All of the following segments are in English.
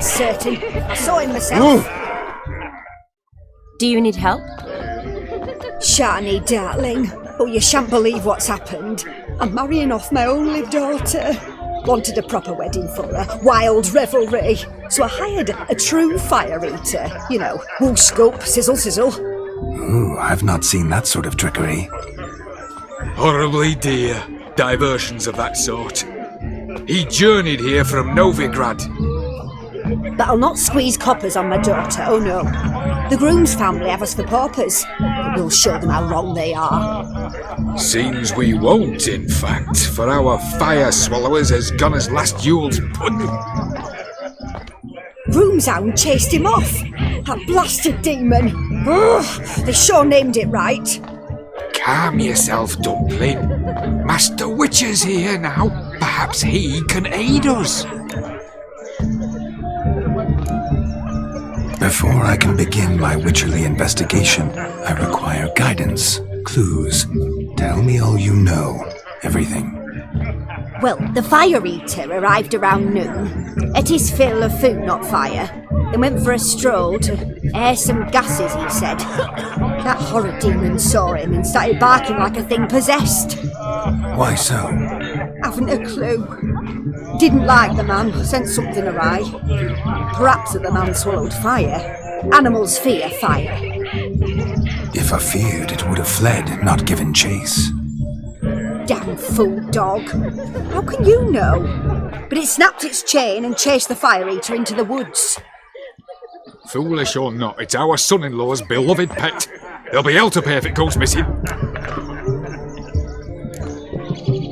certain. I saw him myself. Do you need help? Shani, darling. Oh, you shan't believe what's happened. I'm marrying off my only daughter. Wanted a proper wedding for her, wild revelry. So I hired a true fire eater. You know, wool scope, sizzle, sizzle. Ooh, I've not seen that sort of trickery. Horribly dear diversions of that sort. He journeyed here from Novigrad. But I'll not squeeze coppers on my daughter, oh no. The groom's family have us for paupers. We'll show them how wrong they are. Seems we won't, in fact, for our fire swallowers has gone as last Yule's pudding. Groom's hound chased him off. That blasted demon. Ugh, they sure named it right. Calm yourself, Dumpling. Master Witcher's here now. Perhaps he can aid us. Before I can begin my witcherly investigation, I require guidance, clues. Tell me all you know. Everything. Well, the fire eater arrived around noon. Ate his fill of food, not fire. Then went for a stroll to air some gases, he said. That horrid demon saw him and started barking like a thing possessed. Why so? Haven't a clue. Didn't like the man, sent something awry. Perhaps that the man swallowed fire. Animals fear fire. If I feared, it would have fled, not given chase. Damn fool dog. How can you know? But it snapped its chain and chased the fire eater into the woods. Foolish or not, it's our son-in-law's beloved pet. There'll be hell to pay if it goes missing.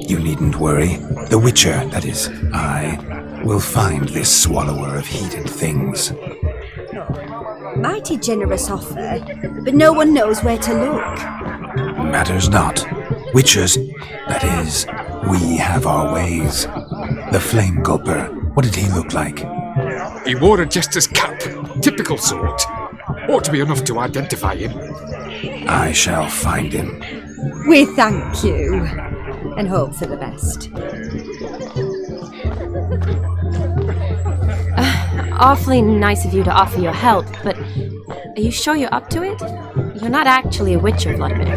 You needn't worry. The Witcher, that is, I, will find this swallower of heated things. Mighty generous offer, but no one knows where to look. Matters not. Witchers, that is, we have our ways. The Flame Gulper, what did he look like? He wore a jester's cap, typical sort. Ought to be enough to identify him. I shall find him. We thank you, and hope for the best. Awfully nice of you to offer your help, but are you sure you're up to it? You're not actually a witcher, Vladimir.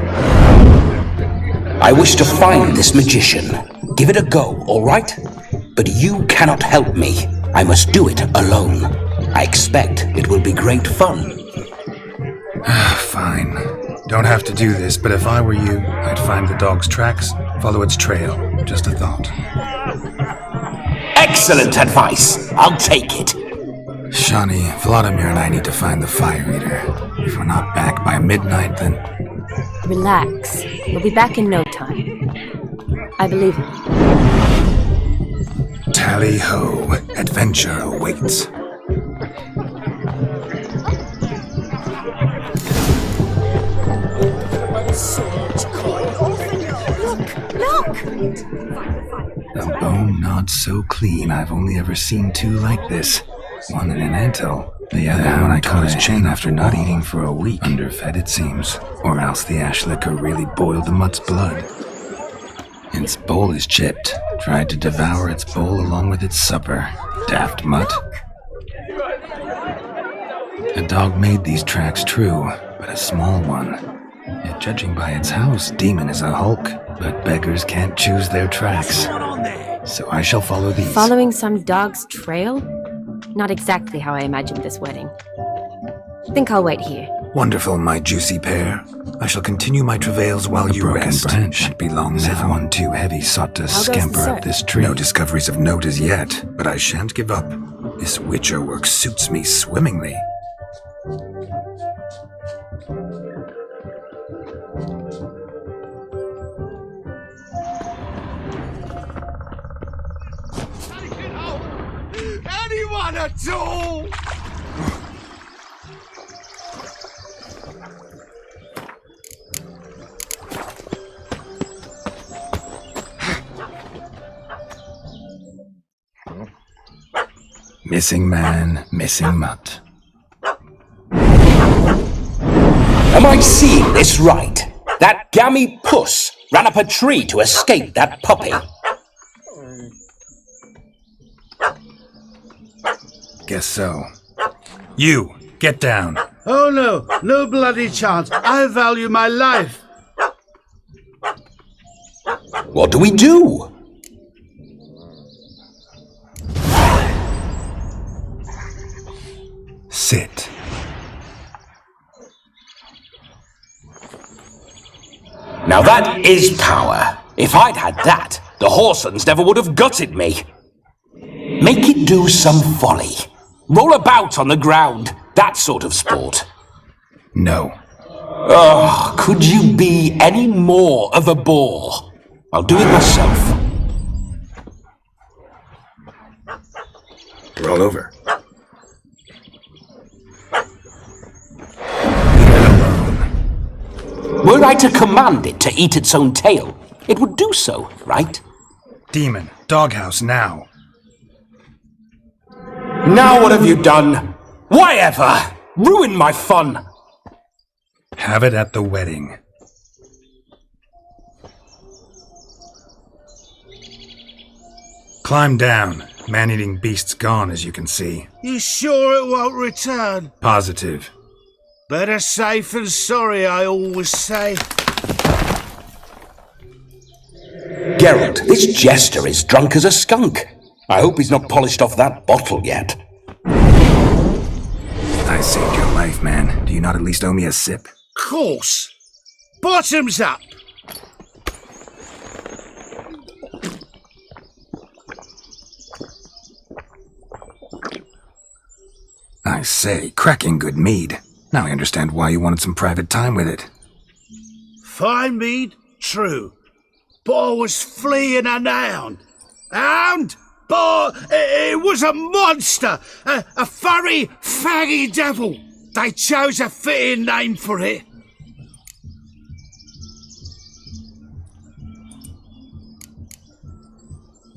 I wish to find this magician. Give it a go, all right? But you cannot help me. I must do it alone. I expect it will be great fun. Fine. Don't have to do this, but if I were you, I'd find the dog's tracks, follow its trail. Just a thought. Excellent advice. I'll take it. Shani, Vladimir and I need to find the fire eater. If we're not back by midnight, then... Relax. We'll be back in no time. I believe it. Tally-ho. Adventure awaits. So much coin Look! A bone not so clean I've only ever seen two like this. One in an anthill, the other when I caught his chain after not eating for a week. Underfed, it seems. Or else the ash liquor really boiled the mutt's blood. Its bowl is chipped. Tried to devour its bowl along with its supper. Daft mutt. A dog made these tracks true, but a small one. Yet judging by its house, Demon is a hulk. But beggars can't choose their tracks. So I shall follow these. Following some dog's trail? Not exactly how I imagined this wedding. Think I'll wait here. Wonderful, my juicy pair. I shall continue my travails while you rest. Branch shan't be long now. If one too heavy sought to scamper up this tree. No discoveries of note as yet, but I shan't give up. This witcher work suits me swimmingly. Anyone at all? Missing man, missing mutt. Am I seeing this right? That gammy puss ran up a tree to escape that puppy. Guess so. You, get down. Oh no, no bloody chance. I value my life. What do we do? Sit. Now that is power. If I'd had that, the Horsons never would have gutted me. Make it do some folly. Roll about on the ground. That sort of sport. No. Oh, could you be any more of a bore? I'll do it myself. Roll over. Were I to command it to eat its own tail, it would do so, right? Demon, doghouse now. Now what have you done? Why ever? Ruin my fun. Have it at the wedding. Climb down. Man-eating beast's gone, as you can see. You sure it won't return? Positive. Better safe than sorry, I always say. Geralt, this jester is drunk as a skunk. I hope he's not polished off that bottle yet. I saved your life, man. Do you not at least owe me a sip? Course. Bottoms up. I say, cracking good mead. Now I understand why you wanted some private time with it. Fine mead, true. But I was fleeing an hound. Hound? But it was a monster! A furry, faggy devil! They chose a fitting name for it.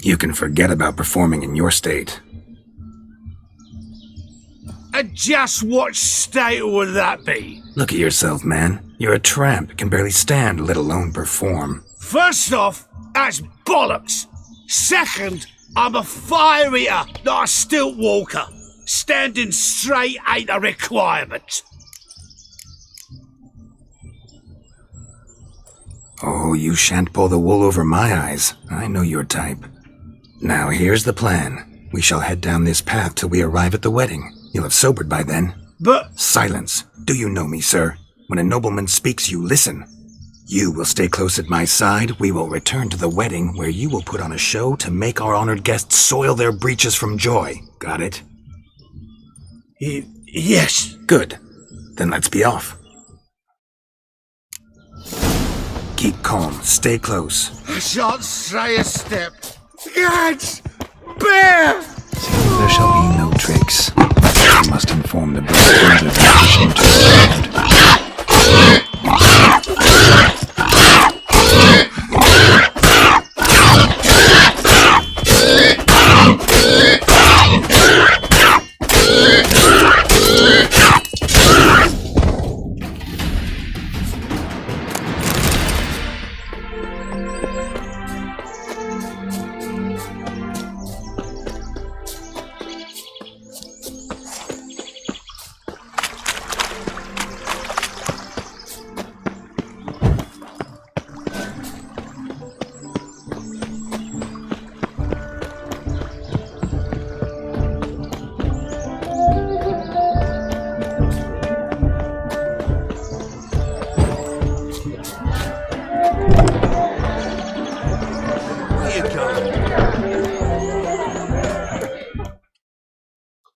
You can forget about performing in your state. And just what state would that be? Look at yourself, man. You're a tramp, can barely stand, let alone perform. First off, that's bollocks. Second, I'm a fire eater, not a stilt walker. Standing straight ain't a requirement. Oh, you shan't pull the wool over my eyes. I know your type. Now here's the plan. We shall head down this path till we arrive at the wedding. You'll have sobered by then. But... Silence. Do you know me, sir? When a nobleman speaks, you listen. You will stay close at my side. We will return to the wedding, where you will put on a show to make our honored guests soil their breeches from joy. Got it? Yes. Good. Then let's be off. Keep calm. Stay close. I shan't stray a step. Gads! Bear! There shall be no tricks. You must inform the bride that the magician just arrived.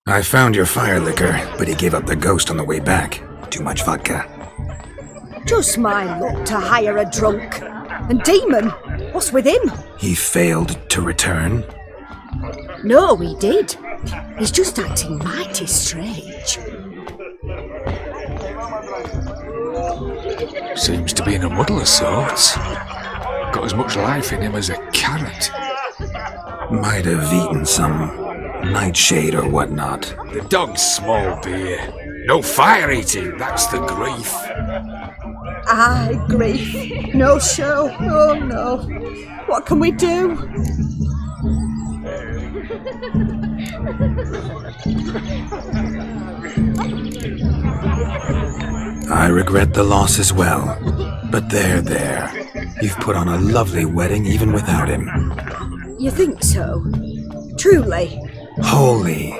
I found your fire liquor, but he gave up the ghost on the way back. Too much vodka. Just my luck to hire a drunk. And Demon, what's with him? He failed to return. No, he did. He's just acting mighty strange. Seems to be in a muddle of sorts. Got as much life in him as a carrot. Might have eaten some nightshade or whatnot. The dog's small beer. No fire eating, that's the grief. Aye, grief. No show. Oh no. What can we do? I regret the loss as well. But there. You've put on a lovely wedding even without him. You think so? Truly? Holy,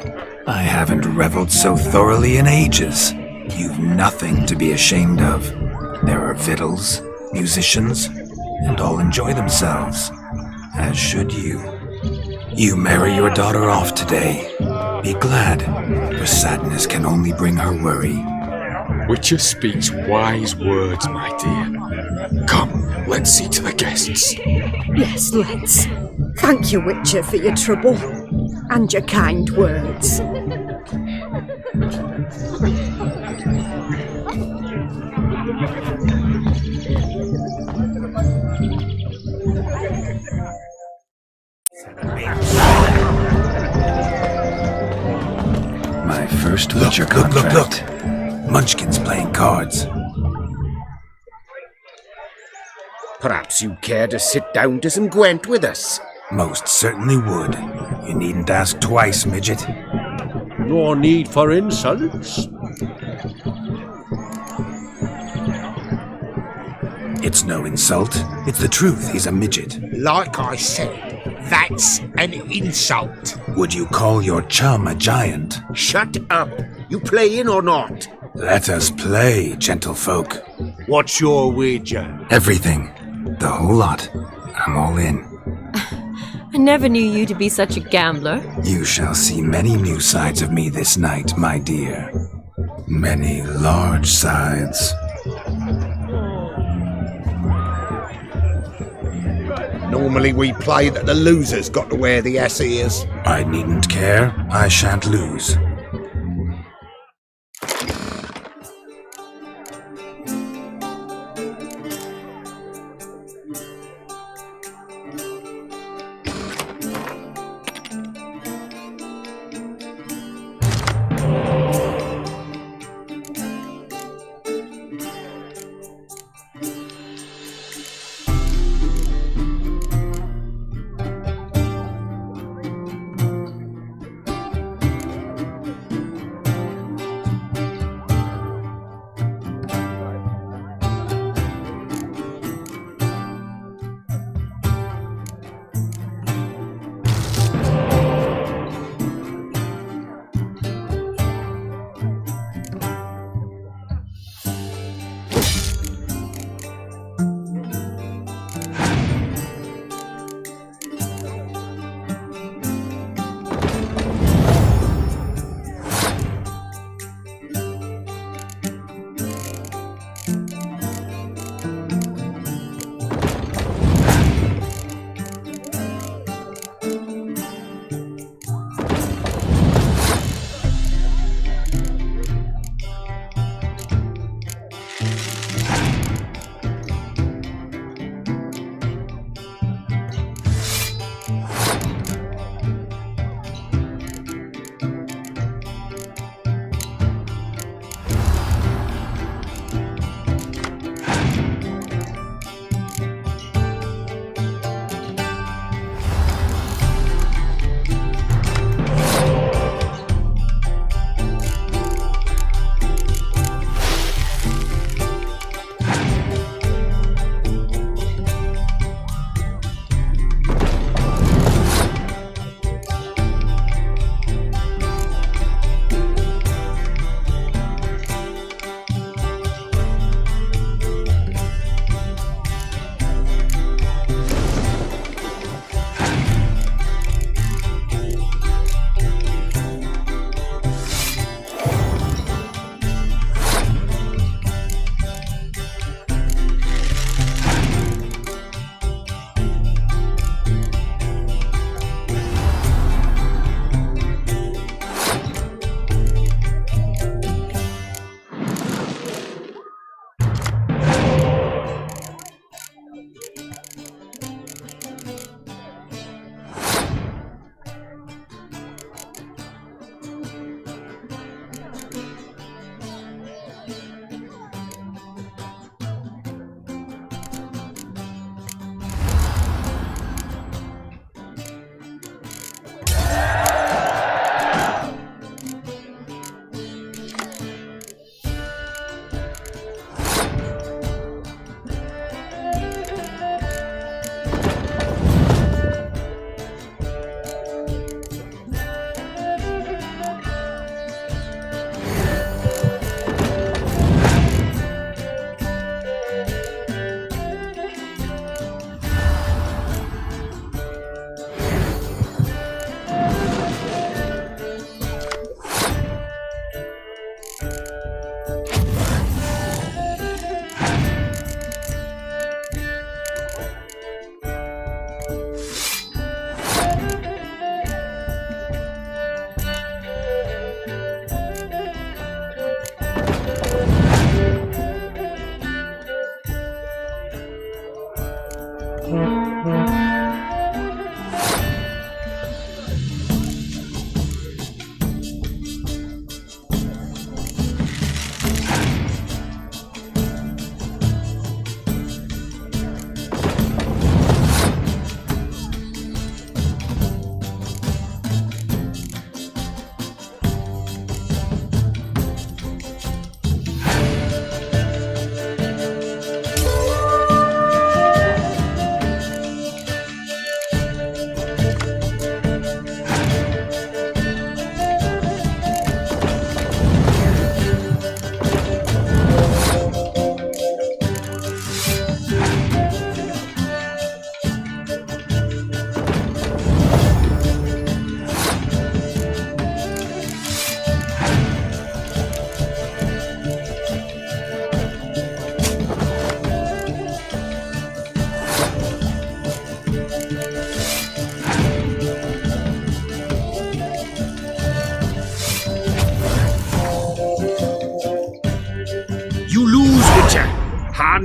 I haven't reveled so thoroughly in ages. You've nothing to be ashamed of. There are victuals, musicians, and all enjoy themselves. As should you. You marry your daughter off today. Be glad, for sadness can only bring her worry. Witcher speaks wise words, my dear. Come, let's see to the guests. Yes, let's. Thank you, Witcher, for your trouble. And your kind words. My first Witcher contract. Look. Munchkin's playing cards. Perhaps you care to sit down to some Gwent with us? Most certainly would. You needn't ask twice, midget. No need for insults. It's no insult. It's the truth. He's a midget. Like I said, that's an insult. Would you call your chum a giant? Shut up. You playing or not? Let us play, gentlefolk. What's your wager? Everything. The whole lot. I'm all in. I never knew you to be such a gambler. You shall see many new sides of me this night, my dear. Many large sides. Normally we play that the loser's got to wear the ass ears. I needn't care. I shan't lose.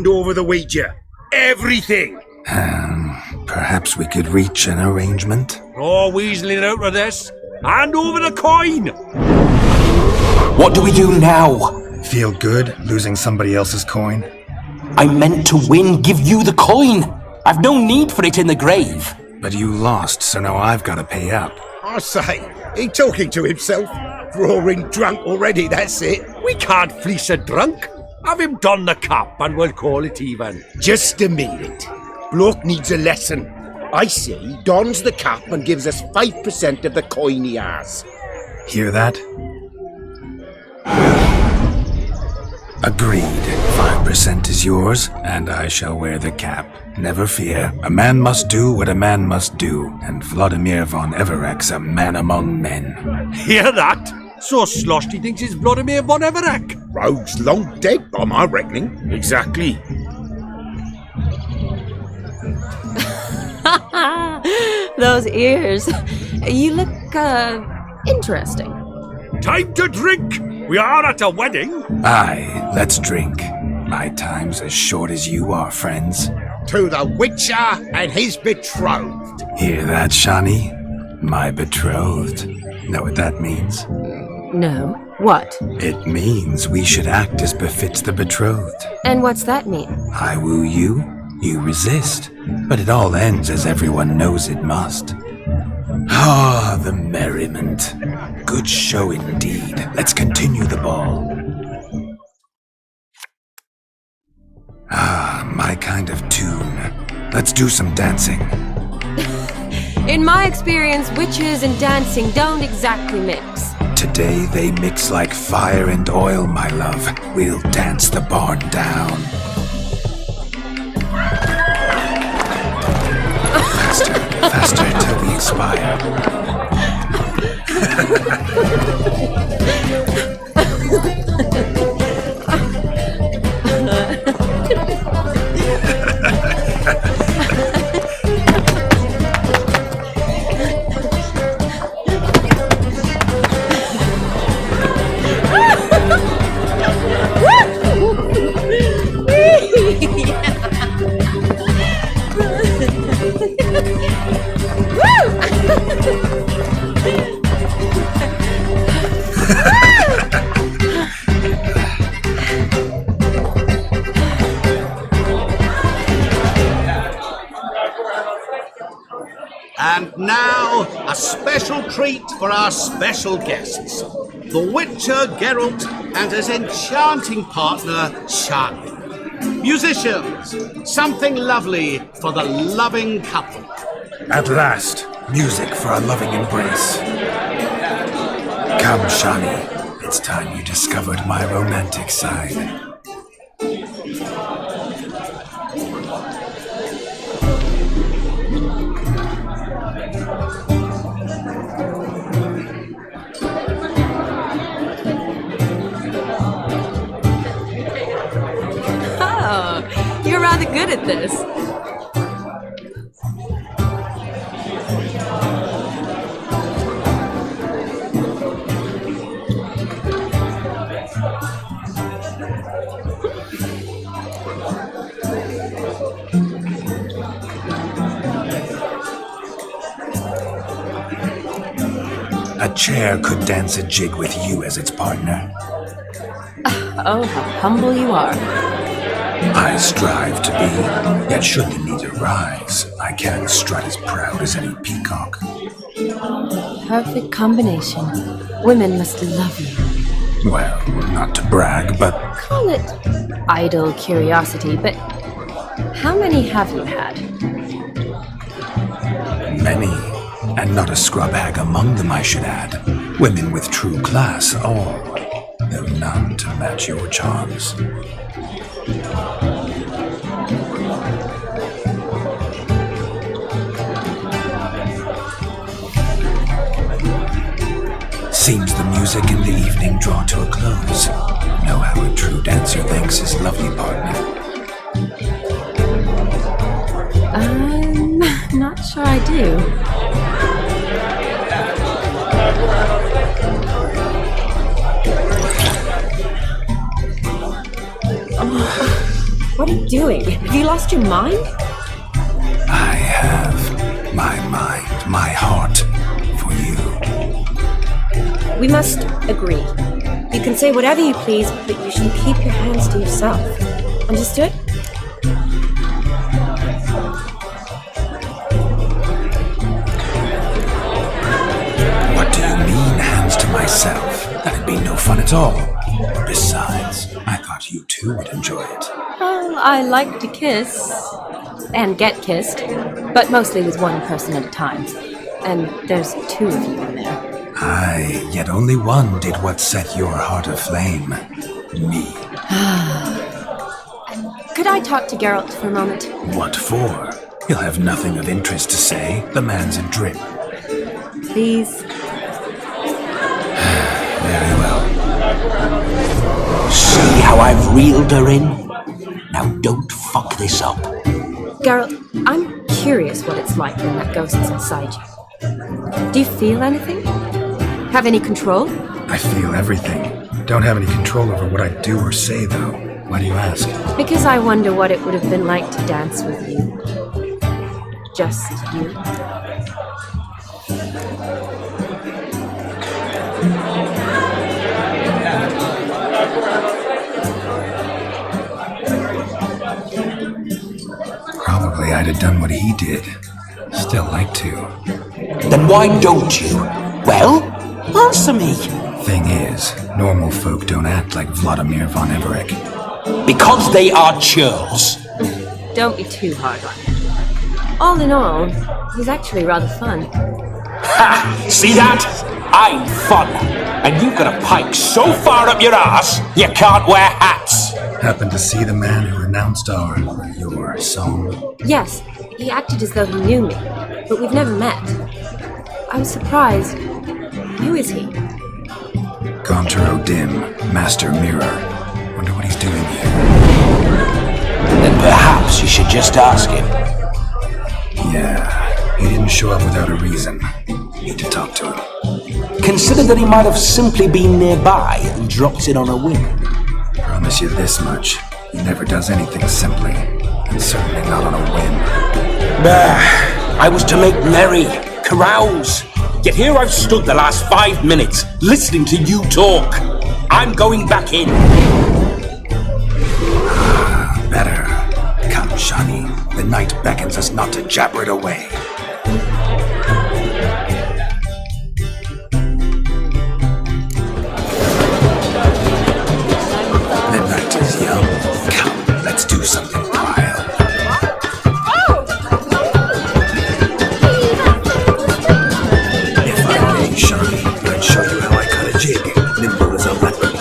hand over the wager. Everything. Perhaps we could reach an arrangement? No weaseling out of this. Hand over the coin. What do we do now? Feel good losing somebody else's coin? I meant to win, give you the coin. I've no need for it in the grave. But you lost, so now I've got to pay up. I say, he talking to himself. Roaring drunk already, that's it. We can't fleece a drunk. Have him don the cap and we'll call it even. Just a minute. Bloke needs a lesson. I say he dons the cap and gives us 5% of the coin he has. Hear that? Agreed. 5% is yours, and I shall wear the cap. Never fear. A man must do what a man must do, and Vladimir von Everek's a man among men. Hear that? So sloshed he thinks he's Vladimir von Everek. Rogue's long dead by my reckoning. Exactly. Those ears. You look, interesting. Time to drink. We are at a wedding. Aye, let's drink. My time's as short as you are, friends. To the Witcher and his betrothed. Hear that, Shani? My betrothed. Know what that means? No. What? It means we should act as befits the betrothed. And what's that mean? I woo you, you resist. But it all ends as everyone knows it must. Ah, the merriment. Good show indeed. Let's continue the ball. Ah, my kind of tune. Let's do some dancing. In my experience, witches and dancing don't exactly mix. Today they mix like fire and oil, my love. We'll dance the barn down. Faster, faster till we expire. And now, a special treat for our special guests. The Witcher Geralt and his enchanting partner, Shani. Musicians, something lovely for the loving couple. At last, music for a loving embrace. Come, Shani. It's time you discovered my romantic side. Oh, you're rather good at this. A chair could dance a jig with you as its partner. Oh, how humble you are. I strive to be, yet should the need arise, I can strut as proud as any peacock. Perfect combination. Women must love you. Well, not to brag, but Call it idle curiosity, but how many have you had? many, and not a scrub hag among them, I should add. Women with true class, all, though none to match your charms. Seems the music in the evening draw to a close. Know how a true dancer thanks his lovely partner. I'm not sure I do. What are you doing? Have you lost your mind? I have my mind, my heart for you. We must agree. You can say whatever you please, but you should keep your hands to yourself. Understood? What do you mean, hands to myself? That'd be no fun at all. Besides, I thought you two would enjoy it. Well, I like to kiss. And get kissed. But mostly with one person at a time. And there's two of you in there. Aye, yet only one did what set your heart aflame. Me. Could I talk to Geralt for a moment? What for? He'll have nothing of interest to say. The man's a drip. Please? Very well. See how I've reeled her in? Now don't fuck this up. Geralt, I'm curious what it's like when that ghost is inside you. Do you feel anything? Have any control? I feel everything. Don't have any control over what I do or say, though. Why do you ask? Because I wonder what it would have been like to dance with you. Just you. Probably I'd have done what he did. Still like to. Then why don't you? Well, answer me. Thing is, normal folk don't act like Vladimir von Everett. Because they are churls. Don't be too hard on him. All in all, he's actually rather fun. Ha! See that? I'm fun. And you've got a pike so far up your ass, you can't wear hats. Happened to see the man who announced your song? Yes, he acted as though he knew me, but we've never met. I was surprised. Who is he? Gaunter O'Dim, Master Mirror. Wonder what he's doing here. Then perhaps you should just ask him. Yeah, he didn't show up without a reason. Need to talk to him. Consider that he might have simply been nearby and dropped in on a whim. Promise you this much. He never does anything simply. And certainly not on a whim. I was to make merry, carouse. Yet here I've stood the last 5 minutes, listening to you talk. I'm going back in. Better. Come, Shani. The night beckons us not to jabber it away. Midnight is young. Come, let's do something wild. If I may, Shani, I'd show you how I cut a jig. Nimble as a leopard.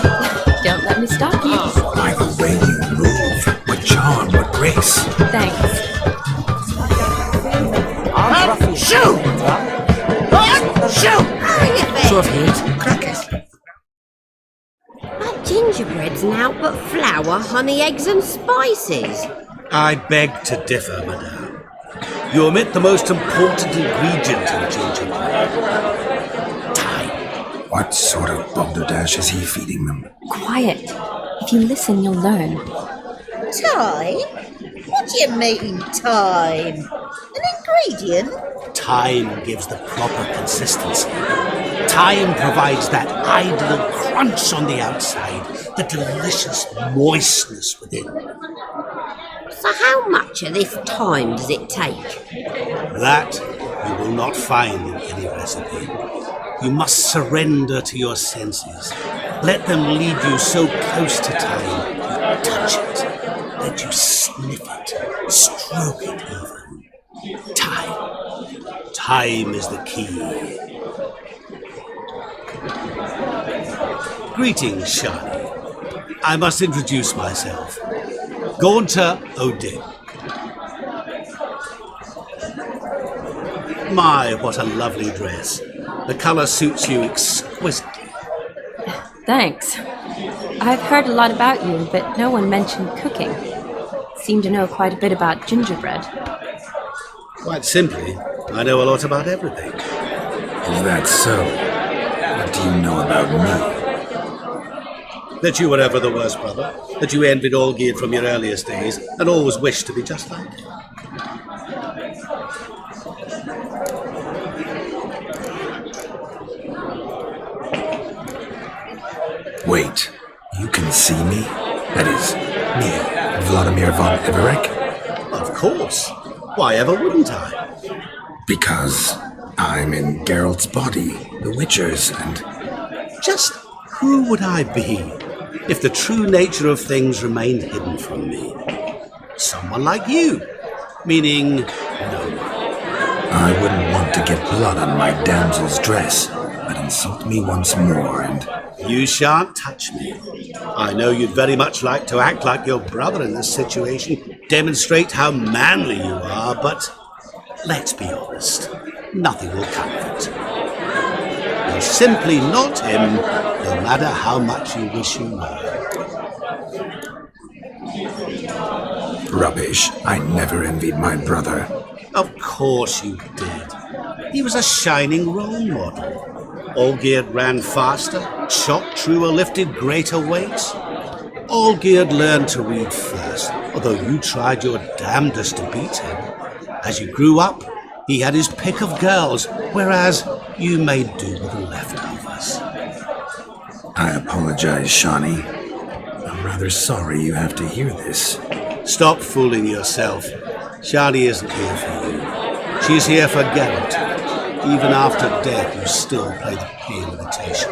Don't let me stop you. By the way you move, what charm, what grace. Thanks. Shoot! Shoot! Sort of hate. Crackers. That gingerbread's now but flour, honey, eggs and spices. I beg to differ, madame. You omit the most important ingredient in gingerbread. Time. What sort of balderdash is he feeding them? Quiet. If you listen, you'll learn. Time? What do you mean, time? An ingredient? Time gives the proper consistency. Time provides that ideal crunch on the outside, the delicious moistness within. So how much of this time does it take? That you will not find in any recipe. You must surrender to your senses. Let them lead you so close to time, you touch it, let you sniff it, stroke it even. Time. Time is the key. Greetings, Shani. I must introduce myself. Gaunter O'Dim. My, what a lovely dress. The colour suits you exquisitely. Thanks. I've heard a lot about you, but no one mentioned cooking. Seem to know quite a bit about gingerbread. Quite simply, I know a lot about everything. Is that so? What do you know about me? That you were ever the worst brother, that you envied Olgierd from your earliest days, and always wished to be just like him. Wait, you can see me? That is, me, Vladimir von Everek? Of course. Why ever wouldn't I? Because I'm in Geralt's body, the Witcher's, and... Just who would I be if the true nature of things remained hidden from me? Someone like you. Meaning, no one. I wouldn't want to get blood on my damsel's dress, but insult me once more and... You shan't touch me. I know you'd very much like to act like your brother in this situation, demonstrate how manly you are, but let's be honest, nothing will come of it. You're simply not him, no matter how much you wish you were. Rubbish. I never envied my brother. Of course you did. He was a shining role model. Olgierd ran faster, shot truer, lifted greater weights. Olgierd learned to read first, although you tried your damnedest to beat him. As you grew up, he had his pick of girls, whereas you made do with the leftovers. I apologize, Shawnee. I'm rather sorry you have to hear this. Stop fooling yourself. Shani isn't here for you. She's here for Geralt. Even after death, you still play the pale imitation.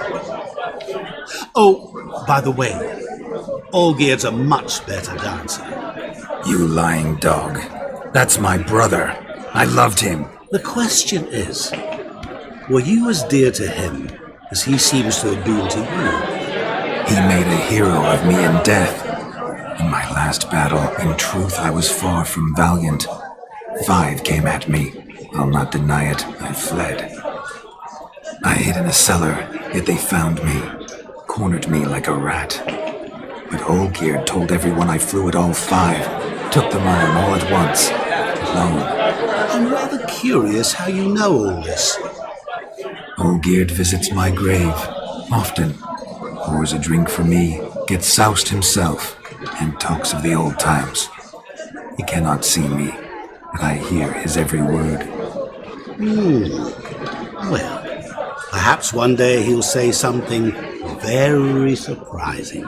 Oh, by the way, Olgierd's a much better dancer. You lying dog. That's my brother. I loved him. The question is, were you as dear to him as he seems to have been to you? He made a hero of me in death. In my last battle, in truth, I was far from valiant. 5 came at me. I'll not deny it, I fled. I hid in a cellar, yet they found me, cornered me like a rat. But Olgierd told everyone I flew at all 5, took them on all at once, alone. I'm rather curious how you know all this. Olgierd visits my grave, often, pours a drink for me, gets soused himself, and talks of the old times. He cannot see me, but I hear his every word. Well, perhaps one day he'll say something very surprising.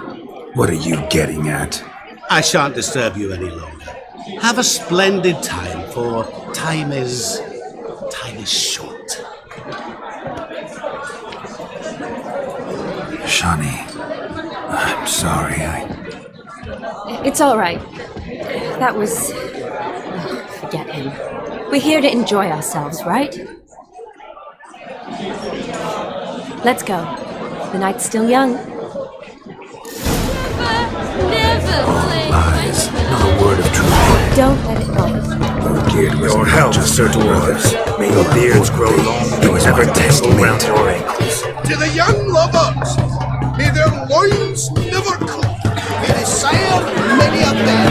What are you getting at? I shan't disturb you any longer. Have a splendid time, for time is short. Shawnee, I'm sorry, It's all right. That was... forget him. We're here to enjoy ourselves, right? Let's go. The night's still young. All lies, not a word of truth. Don't let it bother you. Olgierd was your health, just Sir Dwarves. May your beards grow long. He was ever test around your ankles. To the young lovers, may their loins never cool. May they sail many a day.